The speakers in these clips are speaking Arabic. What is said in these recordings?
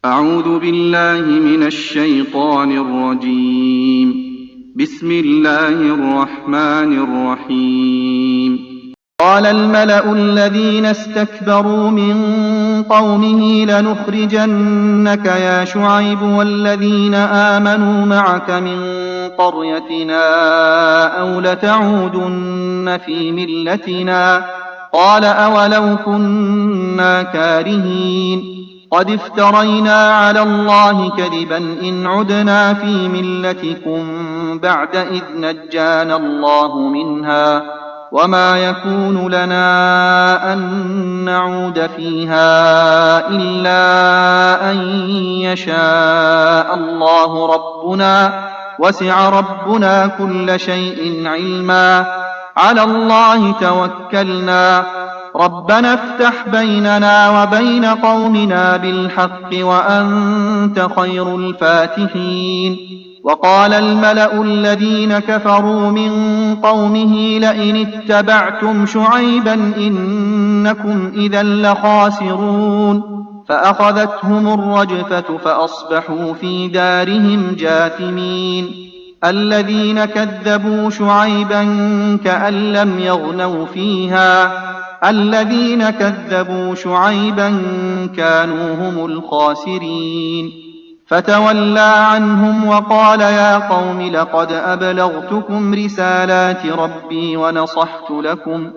أعوذ بالله من الشيطان الرجيم. بسم الله الرحمن الرحيم. قال الملأ الذين استكبروا من قومه لنخرجنك يا شعيب والذين آمنوا معك من قريتنا أو لتعودن في ملتنا. قال أولو كنا كارهين قد افترينا على الله كذبا إن عدنا في ملتكم بعد إذ نجانا الله منها وما يكون لنا أن نعود فيها إلا أن يشاء الله ربنا وسع ربنا كل شيء علما على الله توكلنا ربنا افتح بيننا وبين قومنا بالحق وأنت خير الفاتحين. وقال الملأ الذين كفروا من قومه لئن اتبعتم شعيبا إنكم إذا لخاسرون فأخذتهم الرجفة فأصبحوا في دارهم جاثمين. الذين كذبوا شعيبا كأن لم يغنوا فيها الذين كذبوا شعيبا كانوا هم الخاسرين. فتولى عنهم وقال يا قوم لقد أبلغتكم رسالات ربي ونصحت لكم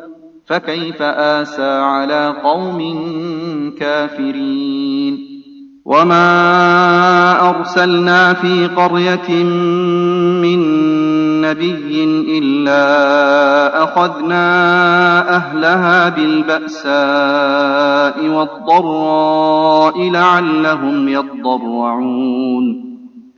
فكيف آسى على قوم كافرين. وما أرسلنا في قرية من نبي إلا أخذنا أهلها بالبأساء والضراء لعلهم يضرعون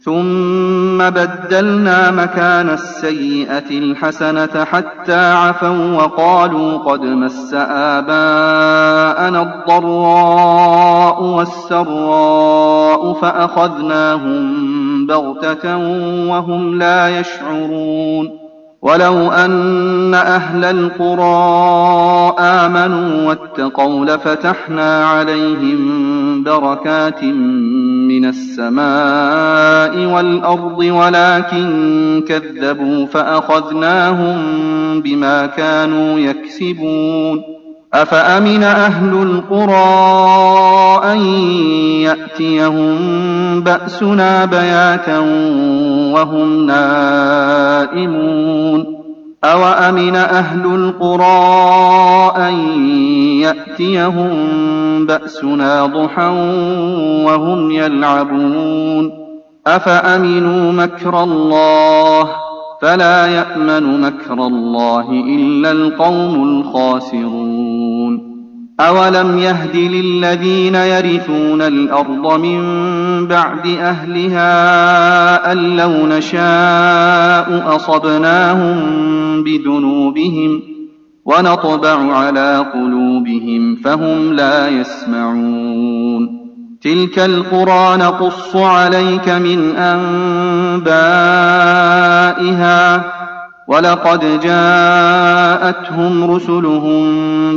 ثم بدلنا مكان السيئة الحسنة حتى عفوا وقالوا قد مس آباءنا الضراء والسراء فأخذناهم بغتة وهم لا يشعرون. ولو أن أهل القرى آمنوا واتقوا لفتحنا عليهم بركات من السماء والأرض ولكن كذبوا فأخذناهم بما كانوا يكسبون. أفأمن أهل القرى أن يأتيهم بأسنا بياتا وهم نائمون أوأمن أهل القرى أن يأتيهم بأسنا ضحى وهم يلعبون أفأمنوا مكر الله فلا يأمن مكر الله إلا القوم الخاسرون. أولم يهد للذين يرثون الأرض من بعد أهلها أن لو نشاء أصبناهم بذنوبهم ونطبع على قلوبهم فهم لا يسمعون. تلك القرى نقص عليك من أنبائها ولقد جاءتهم رسلهم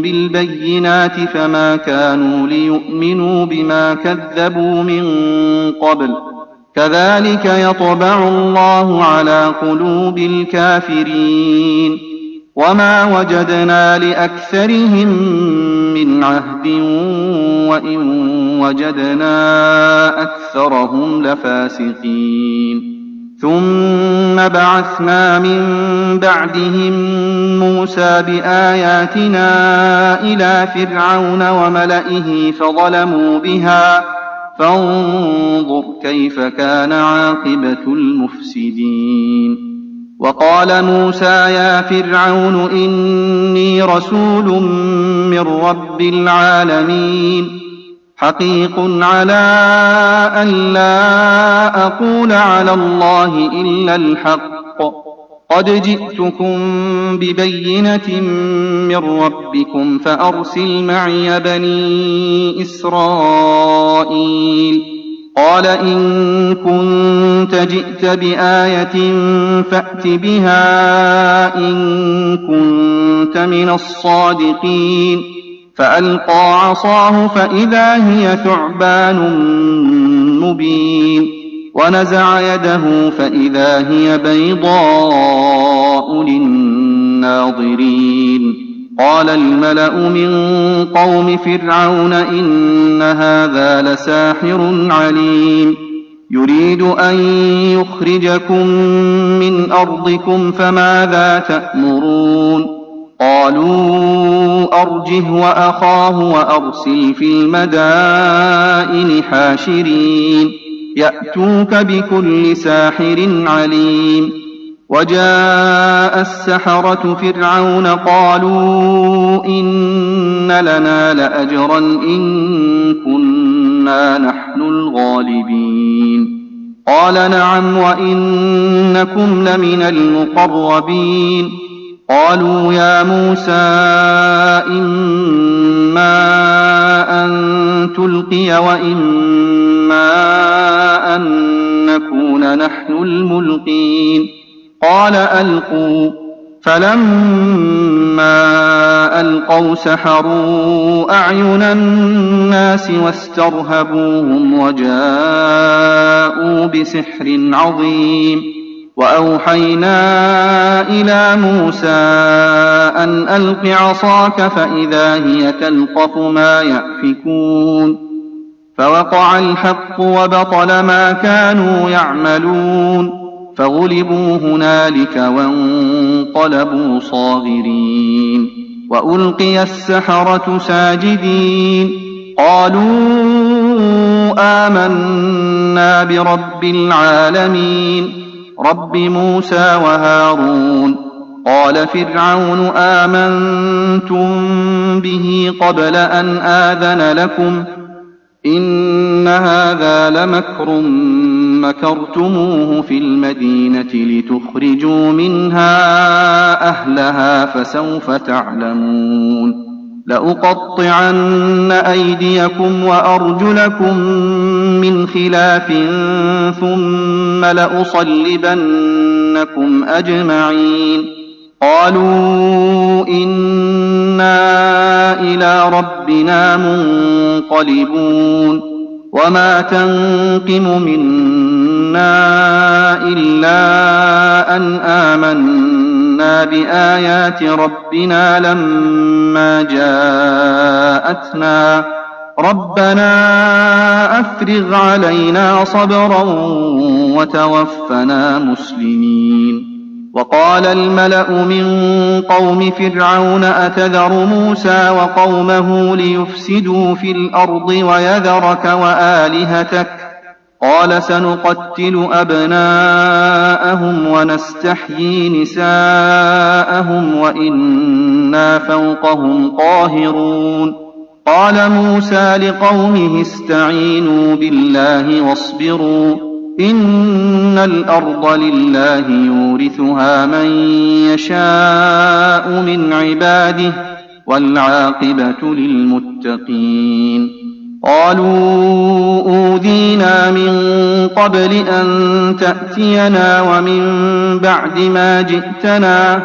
بالبينات فما كانوا ليؤمنوا بما كذبوا من قبل كذلك يطبع الله على قلوب الكافرين. وما وجدنا لأكثرهم من عهد وإن وجدنا أكثرهم لفاسقين. ثم بعثنا من بعدهم موسى بآياتنا إلى فرعون وملئه فظلموا بها فانظر كيف كان عاقبة المفسدين. وقال موسى يا فرعون إني رسول من رب العالمين حقيق على أن لا أقول على الله إلا الحق قد جئتكم ببينة من ربكم فأرسل معي بني إسرائيل. قال إن كنت جئت بآية فأت بها إن كنت من الصادقين. فألقى عصاه فإذا هي ثعبان مبين ونزع يده فإذا هي بيضاء للناظرين قال الملأ من قوم فرعون إن هذا لساحر عليم يريد أن يخرجكم من أرضكم فماذا تأمرون قالوا أرجه وأخاه وأرسل في المدائن حاشرين يأتوك بكل ساحر عليم وجاء السحرة فرعون قالوا إن لنا لأجرا إن كنا نحن الغالبين قال نعم وإنكم لمن المقربين قالوا يا موسى إما أن تلقي وإما أن نكون نحن الملقين قال ألقوا فلما ألقوا سحروا أعين الناس واسترهبوهم وجاءوا بسحر عظيم وأوحينا إلى موسى أن ألق عصاك فإذا هي تلقف ما يأفكون فوقع الحق وبطل ما كانوا يعملون فغلبوا هنالك وانقلبوا صاغرين وألقي السحرة ساجدين قالوا آمنا برب العالمين رب موسى وهارون قال فرعون آمنتم به قبل أن آذن لكم إن هذا لمكر مكرتموه في المدينة لتخرجوا منها أهلها فسوف تعلمون لأقطعن أيديكم وأرجلكم من خلاف ثم لأصلبنكم أجمعين قالوا إنا إلى ربنا منقلبون وما تنقم منا إلا أن آمنا بآيات ربنا لما جاءتنا ربنا أفرغ علينا صبرا وتوفنا مسلمين وقال الملأ من قوم فرعون أتذر موسى وقومه ليفسدوا في الأرض ويذرك وآلهتك قال سنقتل أبناءهم ونستحيي نساءهم وإنا فوقهم قاهرون قال موسى لقومه استعينوا بالله واصبروا إن الأرض لله يورثها من يشاء من عباده والعاقبة للمتقين قالوا أوذينا من قبل أن تأتينا ومن بعد ما جئتنا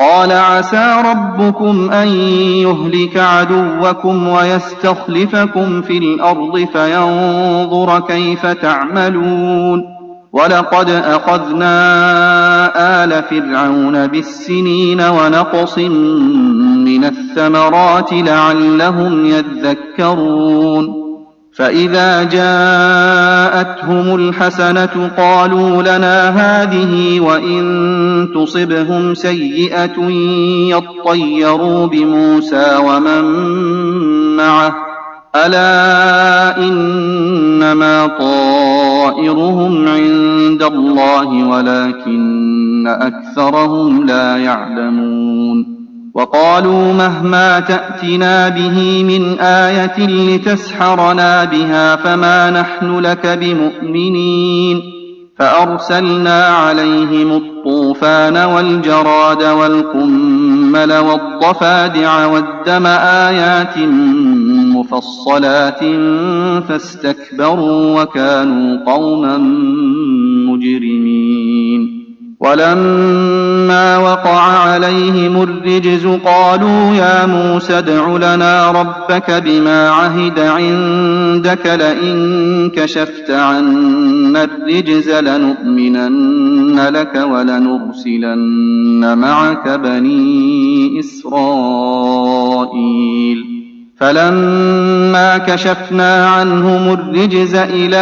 قال عسى ربكم أن يهلك عدوكم ويستخلفكم في الأرض فينظر كيف تعملون ولقد أخذنا آل فرعون بالسنين ونقص من الثمرات لعلهم يذكرون فإذا جاءتهم الحسنة قالوا لنا هذه وإن تصبهم سيئة يطيروا بموسى ومن معه ألا إنما طائرهم عند الله ولكن أكثرهم لا يعلمون وقالوا مهما تأتنا به من آية لتسحرنا بها فما نحن لك بمؤمنين فأرسلنا عليهم الطوفان والجراد والقمل والضفادع والدم آيات مفصلات فاستكبروا وكانوا قوما مجرمين ولما وقع عليهم الرجز قالوا يا موسى ادع لنا ربك بما عهد عندك لئن كشفت عنا الرجز لنؤمنن لك ولنرسلن معك بني إسرائيل فلما كشفنا عنهم الرجز إلى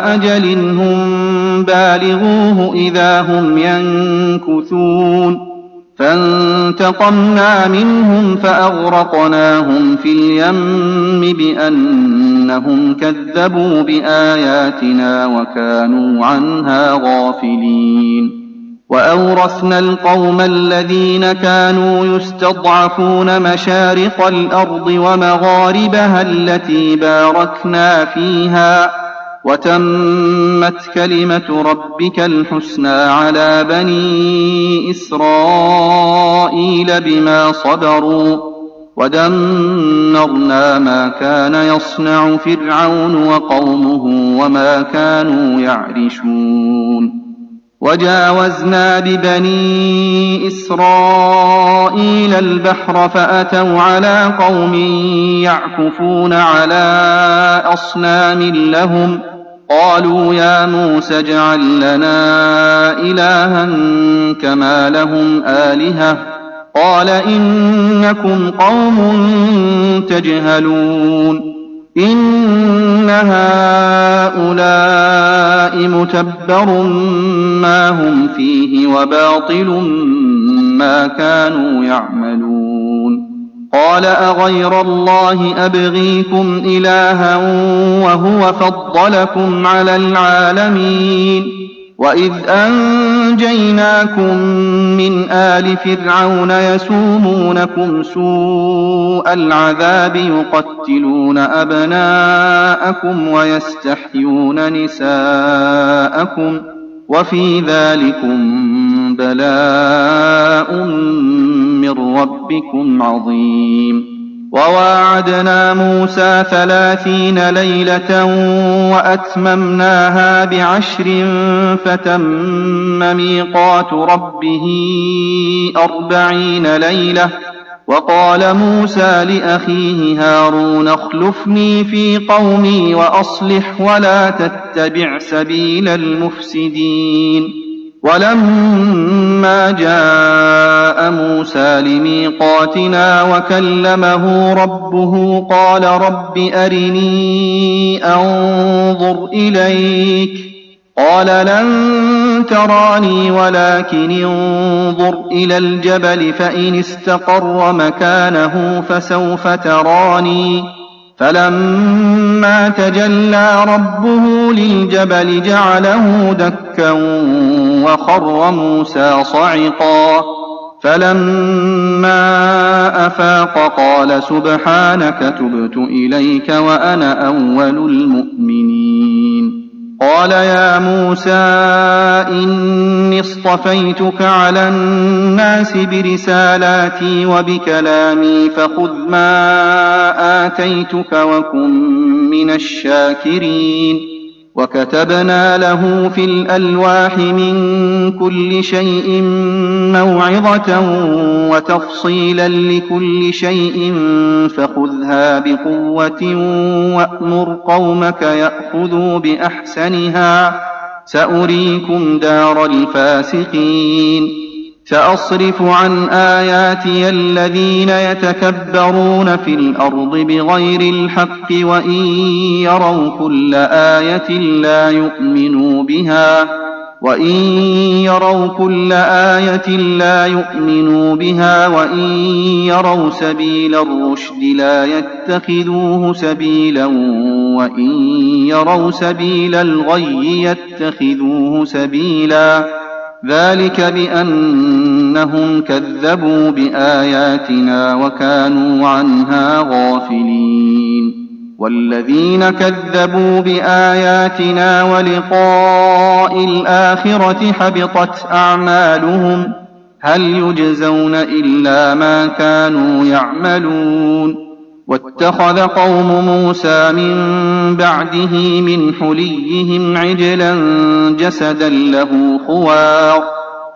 أجل هم بالغوه إذا هم ينكثون فانتقمنا منهم فأغرقناهم في اليم بأنهم كذبوا بآياتنا وكانوا عنها غافلين وأورثنا القوم الذين كانوا يستضعفون مشارق الأرض ومغاربها التي باركنا فيها وتمت كلمة ربك الحسنى على بني إسرائيل بما صبروا ودمرنا ما كان يصنع فرعون وقومه وما كانوا يعرشون وجاوزنا ببني إسرائيل البحر فأتوا على قوم يعكفون على أصنام لهم قالوا يا موسى اجعل لنا إلها كما لهم آلهة قال إنكم قوم تجهلون إن هؤلاء متبر ما هم فيه وباطل ما كانوا يعملون قال أغير الله أبغيكم إلها وهو فضلكم على العالمين وإذ أنجيناكم من آل فرعون يسومونكم سوء العذاب يقتلون أبناءكم ويستحيون نساءكم وفي ذلكم بلاء من ربكم عظيم وواعدنا موسى 30 ليلة وأتممناها ب10 فتم ميقات ربه 40 ليلة وقال موسى لأخيه هارون اخلفني في قومي وأصلح ولا تتبع سبيل المفسدين ولما جاء موسى لميقاتنا وكلمه ربه قال رب أرني أنظر إليك قال لن تراني ولكن انظر إلى الجبل فإن استقر مكانه فسوف تراني فلما تجلى ربه للجبل جعله دكا وخر موسى صعقا فلما أفاق قال سبحانك تبت إليك وأنا أول المؤمنين قال يا موسى إني اصطفيتك على الناس برسالاتي وبكلامي فخذ ما آتيتك وكن من الشاكرين وكتبنا له في الألواح من كل شيء موعظة وتفصيلا لكل شيء فخذها بقوة وأمر قومك يأخذوا بأحسنها سأريكم دار الفاسقين سأصرف عن آياتي الذين يتكبرون في الأرض بغير الحق وإن يروا كل آية لا يؤمنوا بها وإن يروا سبيل الرشد لا يتخذوه سبيلا وإن يروا سبيل الغي يتخذوه سبيلا ذلك بأنهم كذبوا بآياتنا وكانوا عنها غافلين والذين كذبوا بآياتنا ولقاء الآخرة حبطت أعمالهم هل يجزون إلا ما كانوا يعملون واتخذ قوم موسى من بعده من حليهم عجلا جسدا له خوار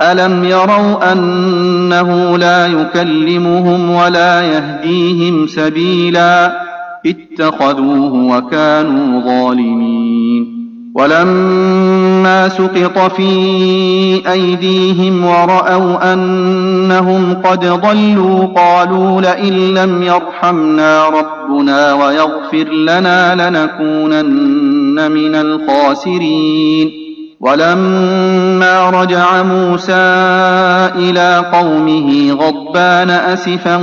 ألم يروا أنه لا يكلمهم ولا يهديهم سبيلا اتخذوه وكانوا ظالمين ولما سقط في أيديهم ورأوا أنهم قد ضلوا قالوا لئن لم يرحمنا ربنا ويغفر لنا لنكونن من الخاسرين ولما رجع موسى إلى قومه غضبان أسفا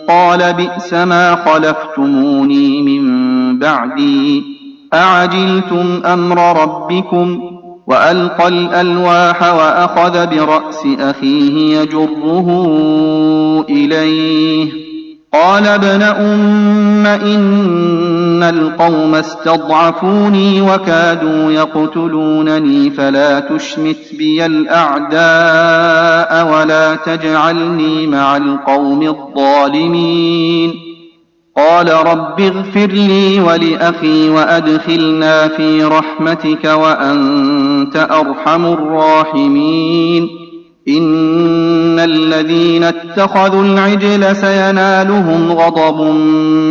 قال بئس ما خلفتموني من بعدي أعجلتم أمر ربكم وألقى الألواح وأخذ برأس أخيه يجره إليه قال ابن أم إن القوم استضعفوني وكادوا يقتلونني فلا تشمت بي الأعداء ولا تجعلني مع القوم الظالمين قال رب اغفر لي ولأخي وأدخلنا في رحمتك وأنت أرحم الراحمين إن الذين اتخذوا العجل سينالهم غضب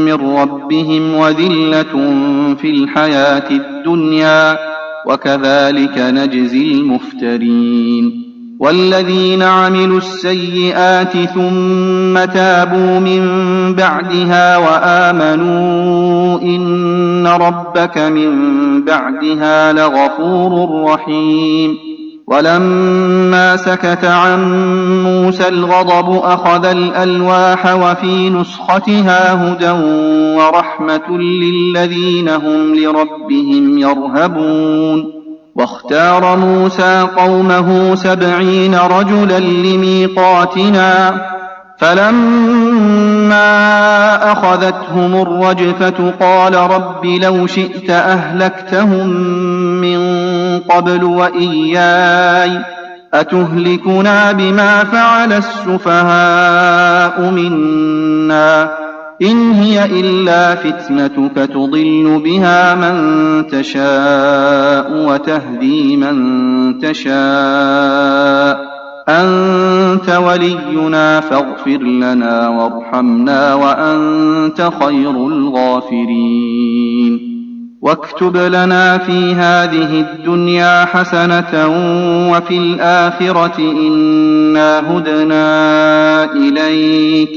من ربهم وذلة في الحياة الدنيا وكذلك نجزي المفترين والذين عملوا السيئات ثم تابوا من بعدها وآمنوا إن ربك من بعدها لغفور رحيم ولما سكت عن موسى الغضب أخذ الألواح وفي نسختها هدى ورحمة للذين هم لربهم يرهبون واختار موسى قومه 70 رجلا لميقاتنا فلما أخذتهم الرجفة قال رب لو شئت أهلكتهم من قبل وإياي أتهلكنا بما فعل السفهاء منا إن هي إلا فتنتك تضل بها من تشاء وتهدي من تشاء أنت ولينا فاغفر لنا وارحمنا وأنت خير الغافرين واكتب لنا في هذه الدنيا حسنة وفي الآخرة إنا هدنا إليك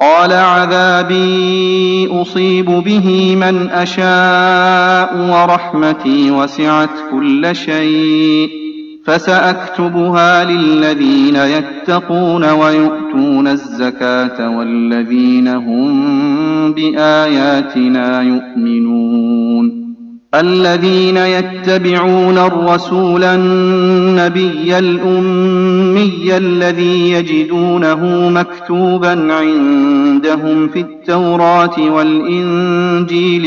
قال عذابي أصيب به من أشاء ورحمتي وسعت كل شيء فسأكتبها للذين يتقون ويؤتون الزكاة والذين هم بآياتنا يؤمنون الذين يتبعون الرسول النبي الأمي الذي يجدونه مكتوبا عندهم في التوراة والإنجيل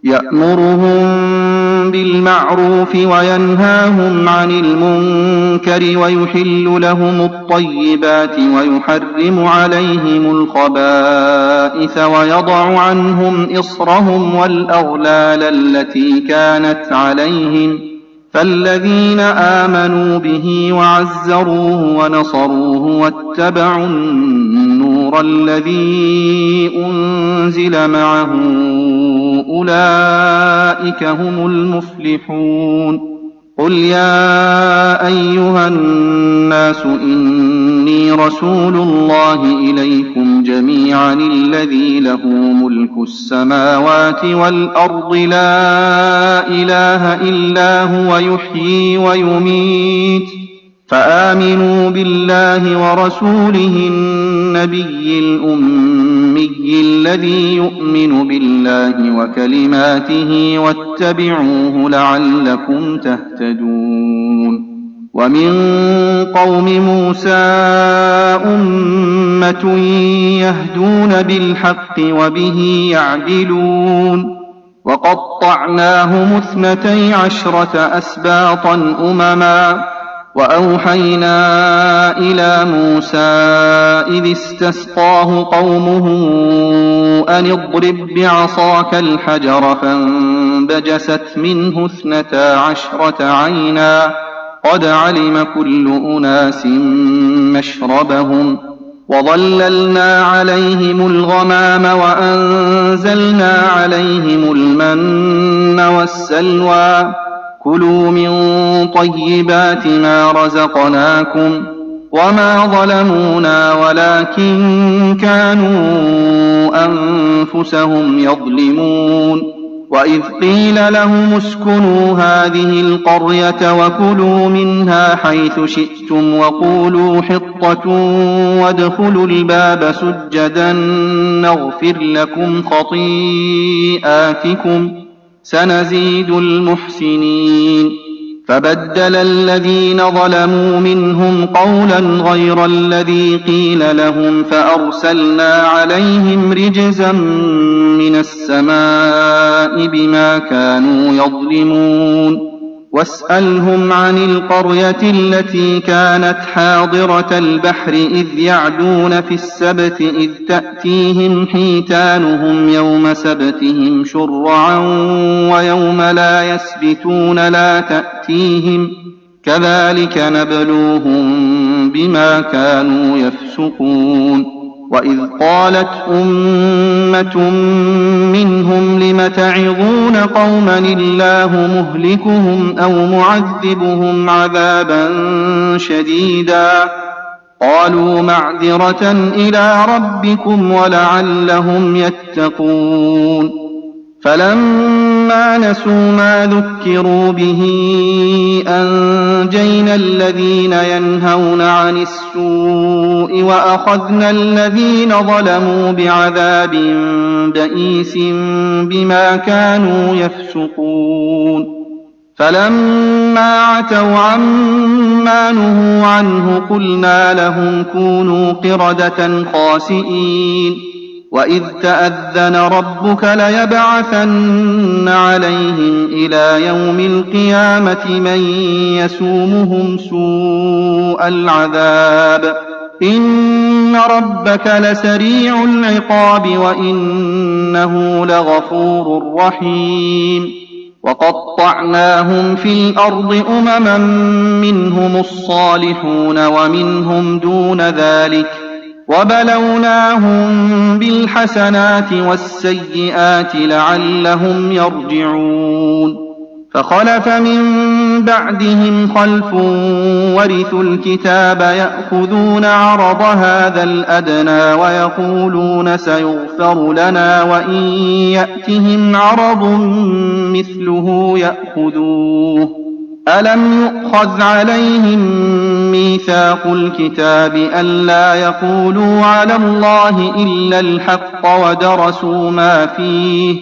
يأمرهم بالمعروف وينهاهم عن المنكر ويحل لهم الطيبات ويحرم عليهم الخبائث ويضع عنهم إصرهم والأغلال التي كانت عليهم فالذين آمنوا به وعزروه ونصروه واتبعوا النور الذي أنزل معه أولئك هم المفلحون قل يا أيها الناس إني رسول الله إليكم جميعا الذي له ملك السماوات والأرض لا إله إلا هو يحيي ويميت فآمنوا بالله ورسوله النبي الأمي الذي يؤمن بالله وكلماته واتبعوه لعلكم تهتدون ومن قوم موسى أمة يهدون بالحق وبه يعدلون وقطعناهم 12 أسباطا أمما وأوحينا إلى موسى إذ استسقاه قومه أن اضرب بعصاك الحجر فانبجست منه 12 عينا قد علم كل أناس مشربهم وظللنا عليهم الغمام وأنزلنا عليهم المن والسلوى كلوا من طيبات ما رزقناكم وما ظلمونا ولكن كانوا أنفسهم يظلمون وإذ قيل لهم اسكنوا هذه القرية وكلوا منها حيث شئتم وقولوا حطة وادخلوا الباب سجدا نغفر لكم خطيئاتكم سنزيد المحسنين فبدل الذين ظلموا منهم قولا غير الذي قيل لهم فأرسلنا عليهم رجزا من السماء بما كانوا يظلمون واسألهم عن القرية التي كانت حاضرة البحر إذ يعدون في السبت إذ تأتيهم حيتانهم يوم سبتهم شرعا ويوم لا يسبتون لا تأتيهم كذلك نبلوهم بما كانوا يفسقون وإذ قالت أمة منهم لم تعظون قوما الله مهلكهم أو معذبهم عذابا شديدا قالوا معذرة إلى ربكم ولعلهم يتقون فلما نسوا ما ذكروا به أنجينا الذين ينهون عن السوء وأخذنا الذين ظلموا بعذاب بئيس بما كانوا يفسقون فلما عتوا عما نهوا عنه قلنا لهم كونوا قردة خاسئين وإذ تأذن ربك ليبعثن عليهم إلى يوم القيامة من يسومهم سوء العذاب إن ربك لسريع العقاب وإنه لغفور رحيم وقطعناهم في الأرض أمما منهم الصالحون ومنهم دون ذلك وبلوناهم بالحسنات والسيئات لعلهم يرجعون فخلف من بعدهم خلف ورثوا الكتاب يأخذون عرض هذا الأدنى ويقولون سيغفر لنا وإن يأتهم عرض مثله يأخذوه ألم يؤخذ عليهم ميثاق الكتاب ألا يقولوا على الله إلا الحق ودرسوا ما فيه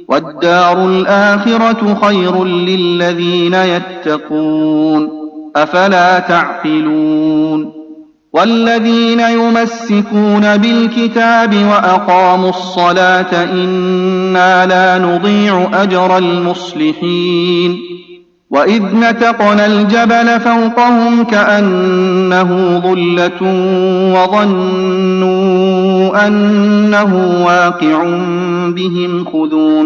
والدار الآخرة خير للذين يتقون أفلا تعقلون والذين يمسكون بالكتاب وأقاموا الصلاة إنا لا نضيع أجر المصلحين وإذ نتقنا الجبل فوقهم كأنه ظلة وظنوا أنه واقع بهم خذوا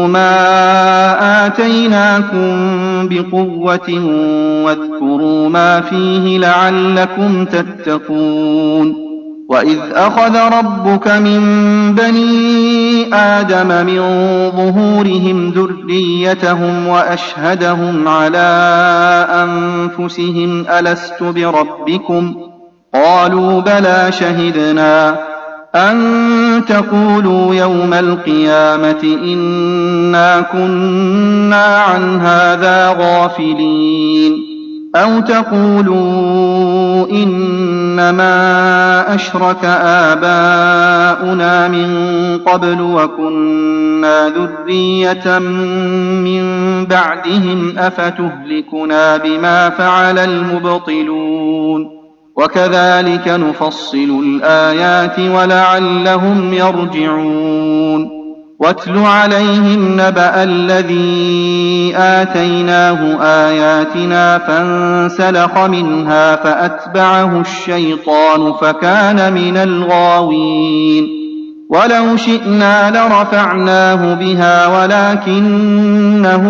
ما آتيناكم بقوة واذكروا ما فيه لعلكم تتقون وإذ أخذ ربك من بني آدم من ظهورهم ذريتهم وأشهدهم على أنفسهم ألست بربكم قالوا بلى شهدنا أن تقولوا يوم القيامة إنا كنا عن هذا غافلين أو تقولوا إنما أشرك آباؤنا من قبل وكنا ذرية من بعدهم أفتهلكنا بما فعل المبطلون وكذلك نفصل الآيات ولعلهم يرجعون واتل عليهم نبأ الذي آتيناه آياتنا فانسلخ منها فأتبعه الشيطان فكان من الغاوين ولو شئنا لرفعناه بها ولكنه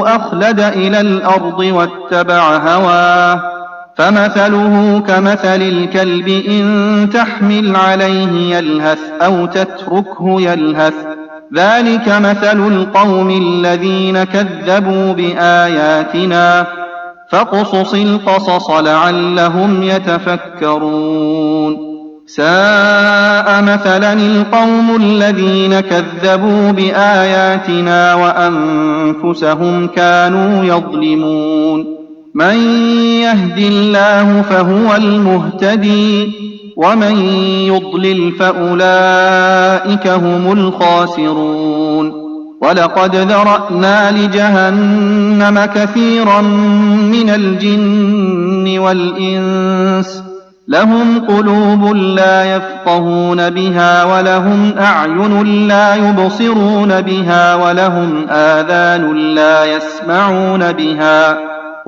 أخلد إلى الأرض واتبع هواه فمثله كمثل الكلب إن تحمل عليه يلهث أو تتركه يلهث ذلك مثل القوم الذين كذبوا بآياتنا فاقصص القصص لعلهم يتفكرون ساء مثلا القوم الذين كذبوا بآياتنا وأنفسهم كانوا يظلمون من يهد الله فهو المهتدي ومن يضلل فأولئك هم الخاسرون ولقد ذرأنا لجهنم كثيرا من الجن والإنس لهم قلوب لا يفقهون بها ولهم أعين لا يبصرون بها ولهم آذان لا يسمعون بها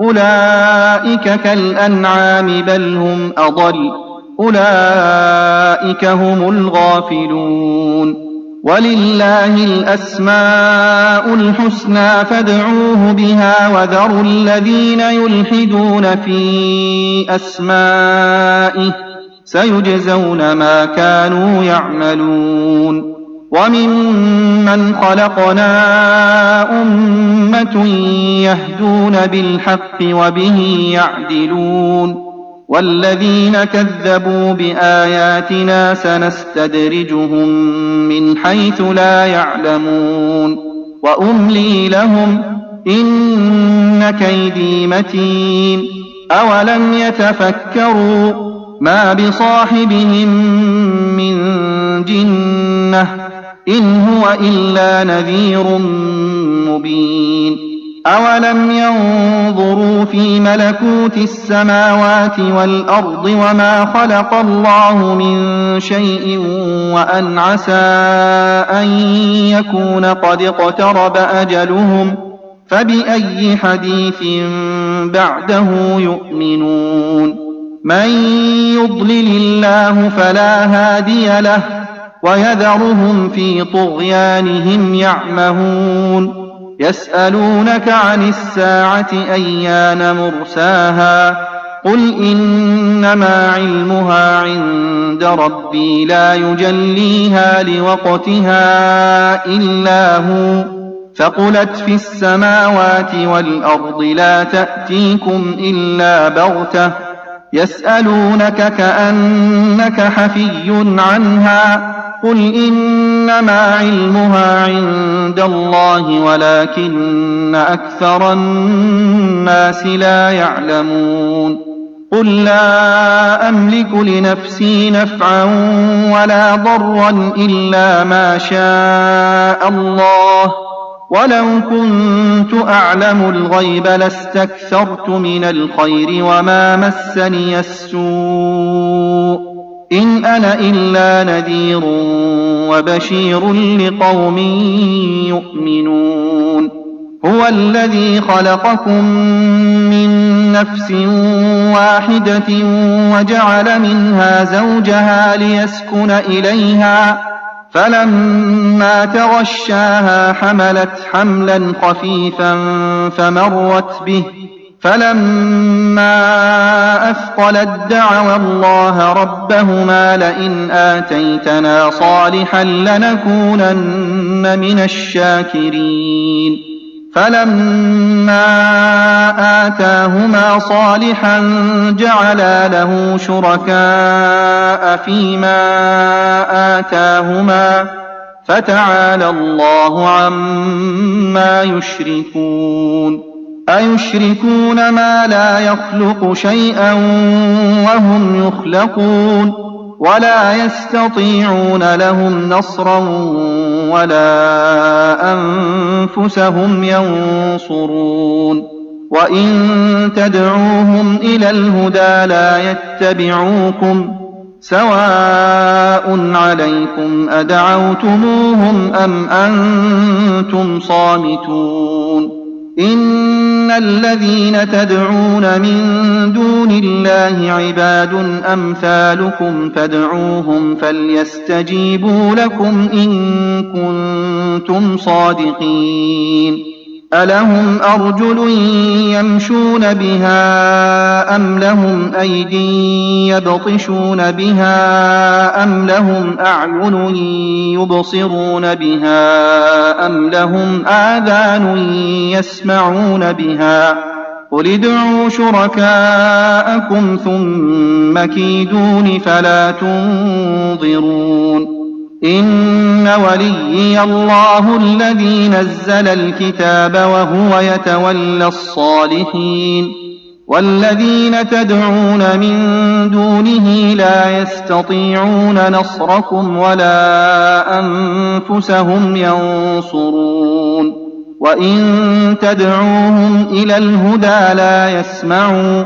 أولئك كالأنعام بل هم أضل أولئك هم الغافلون ولله الأسماء الحسنى فادعوه بها وذروا الذين يلحدون في أسمائه سيجزون ما كانوا يعملون وممن خلقنا أمة يهدون بالحق وبه يعدلون والذين كذبوا بآياتنا سنستدرجهم من حيث لا يعلمون وأملي لهم إن كيدي متين أولم يتفكروا ما بصاحبهم من جنة إن هو إلا نذير مبين أولم ينظروا في ملكوت السماوات والأرض وما خلق الله من شيء وأن عسى أن يكون قد اقترب أجلهم فبأي حديث بعده يؤمنون من يضلل الله فلا هادي له ويذرهم في طغيانهم يعمهون يسألونك عن الساعة أيان مرساها قل إنما علمها عند ربي لا يجليها لوقتها إلا هو ثقلت في السماوات والأرض لا تأتيكم إلا بغتة يسألونك كأنك حفي عنها قل إنما علمها عند الله ولكن أكثر الناس لا يعلمون قل لا أملك لنفسي نفعا ولا ضرا إلا ما شاء الله ولو كنت أعلم الغيب لاستكثرت من الخير وما مسني السوء إن أنا إلا نذير وبشير لقوم يؤمنون هو الذي خلقكم من نفس واحدة وجعل منها زوجها ليسكن إليها فلما تغشاها حملت حملا خفيفا فمرت به فلما أثقلت دعوا الله ربهما لئن آتيتنا صالحا لنكونن من الشاكرين فلما آتاهما صالحا جعلا له شركاء فيما آتاهما فتعالى الله عما يشركون أيشركون ما لا يخلق شيئا وهم يخلقون ولا يستطيعون لهم نصرا ولا أنفسهم ينصرون وإن تدعوهم إلى الهدى لا يتبعوكم سواء عليكم أدعوتموهم أم أنتم صامتون إن الذين تدعون من دون الله عباد أمثالكم فادعوهم فليستجيبوا لكم إن كنتم صادقين ألهم أرجل يمشون بها أم لهم أيد يبطشون بها أم لهم أعين يبصرون بها أم لهم آذان يسمعون بها قل ادعوا شركاءكم ثم كيدون فلا تنظرون إن وليي الله الذي نزل الكتاب وهو يتولى الصالحين والذين تدعون من دونه لا يستطيعون نصركم ولا أنفسهم ينصرون وإن تدعوهم إلى الهدى لا يسمعوا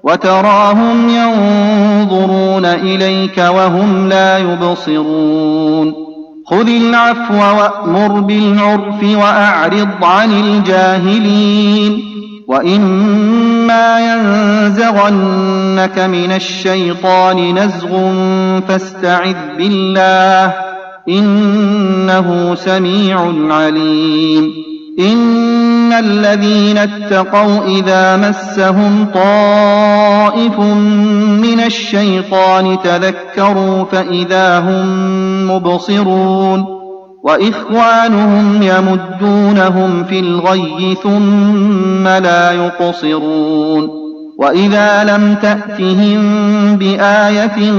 وتراهم ينظرون إليك وهم لا يبصرون خذ العفو وأمر بالعرف وأعرض عن الجاهلين وإما ينزغنك من الشيطان نزغ فاستعذ بالله إنه سميع عليم إن الذين اتقوا إذا مسهم طائف من الشيطان تذكروا فإذا هم مبصرون وإخوانهم يمدونهم في الغي ثم لا يقصرون وإذا لم تأتهم بآية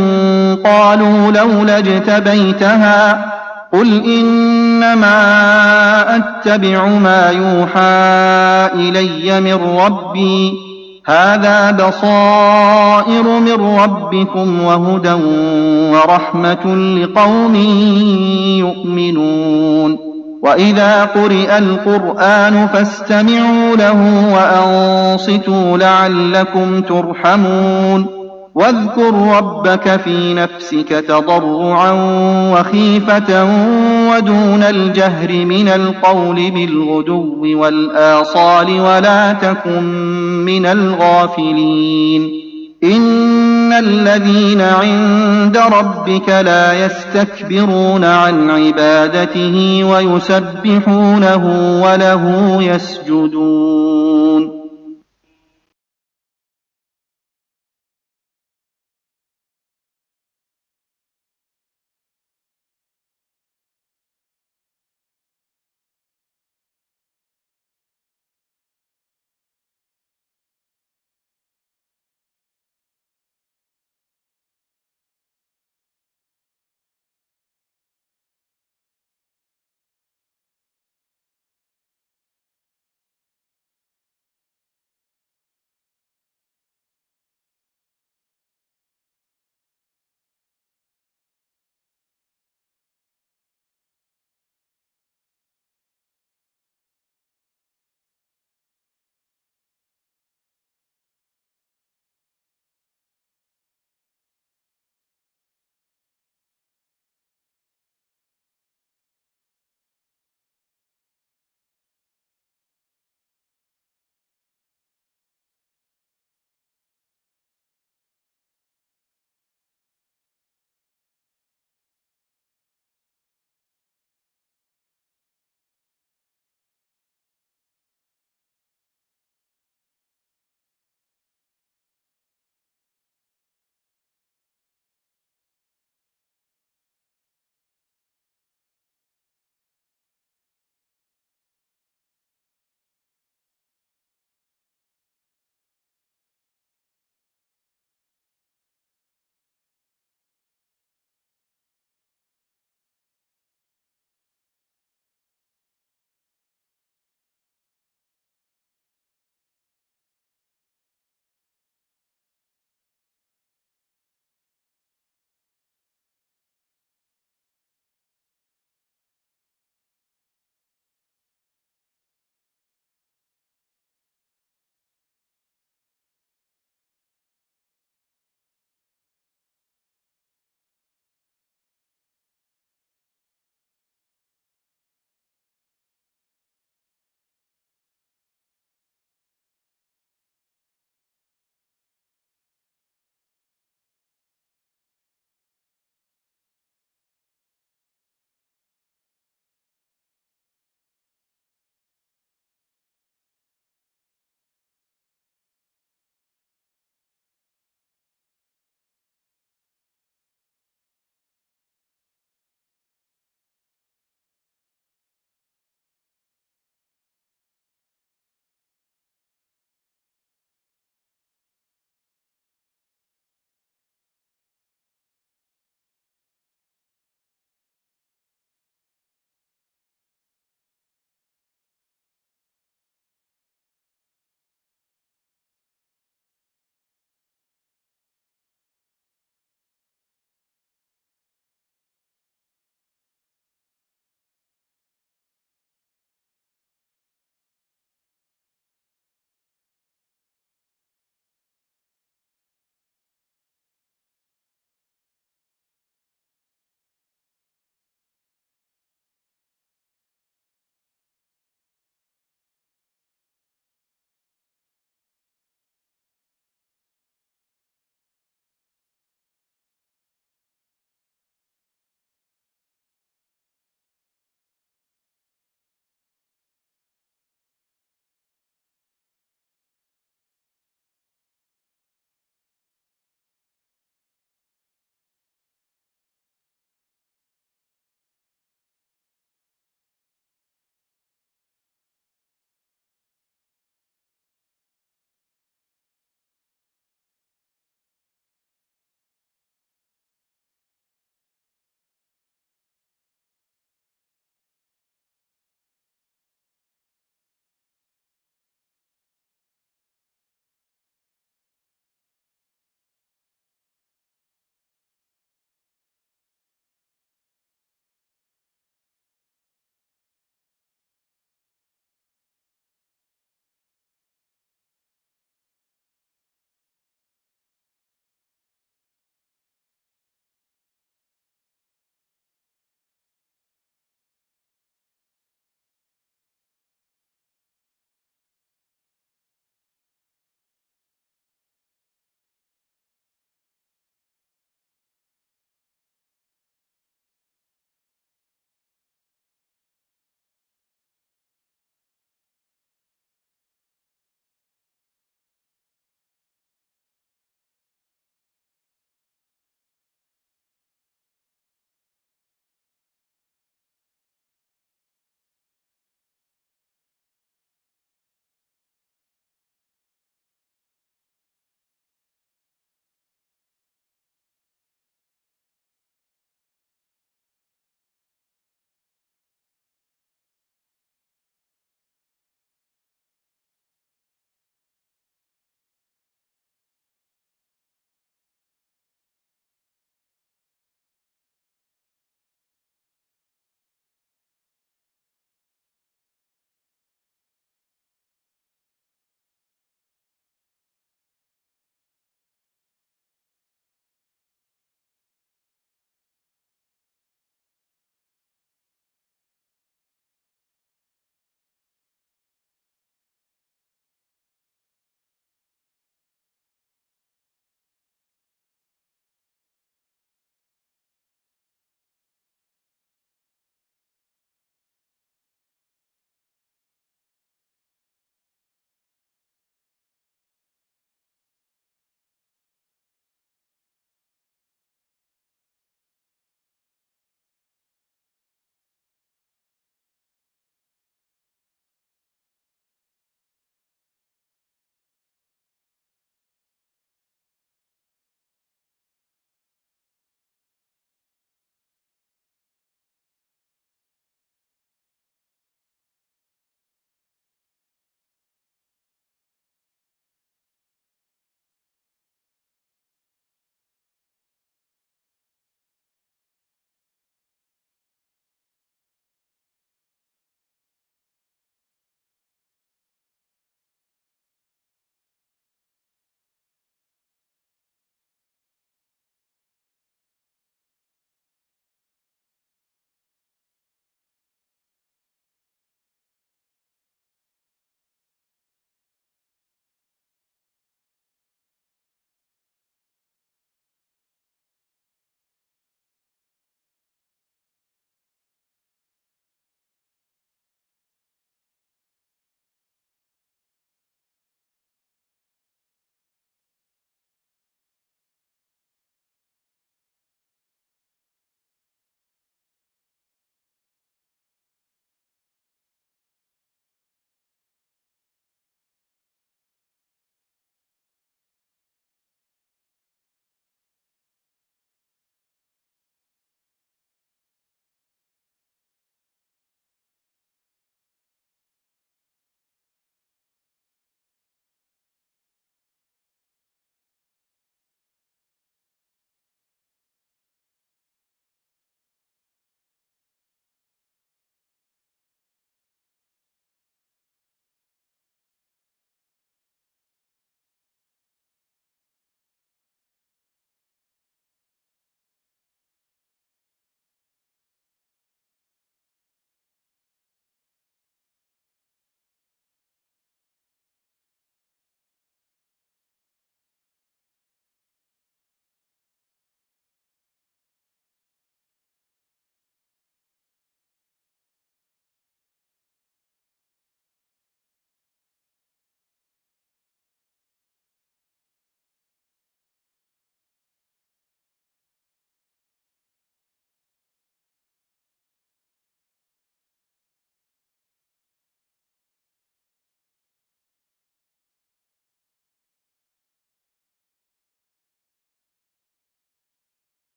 قالوا لولا اجتبيتها قل إنما أتبع ما يوحى إلي من ربي هذا بصائر من ربكم وهدى ورحمة لقوم يؤمنون وإذا قرئ القرآن فاستمعوا له وأنصتوا لعلكم ترحمون واذكر ربك في نفسك تضرعا وخيفة ودون الجهر من القول بالغدو والآصال ولا تكن من الغافلين إن الذين عند ربك لا يستكبرون عن عبادته ويسبحونه وله يسجدون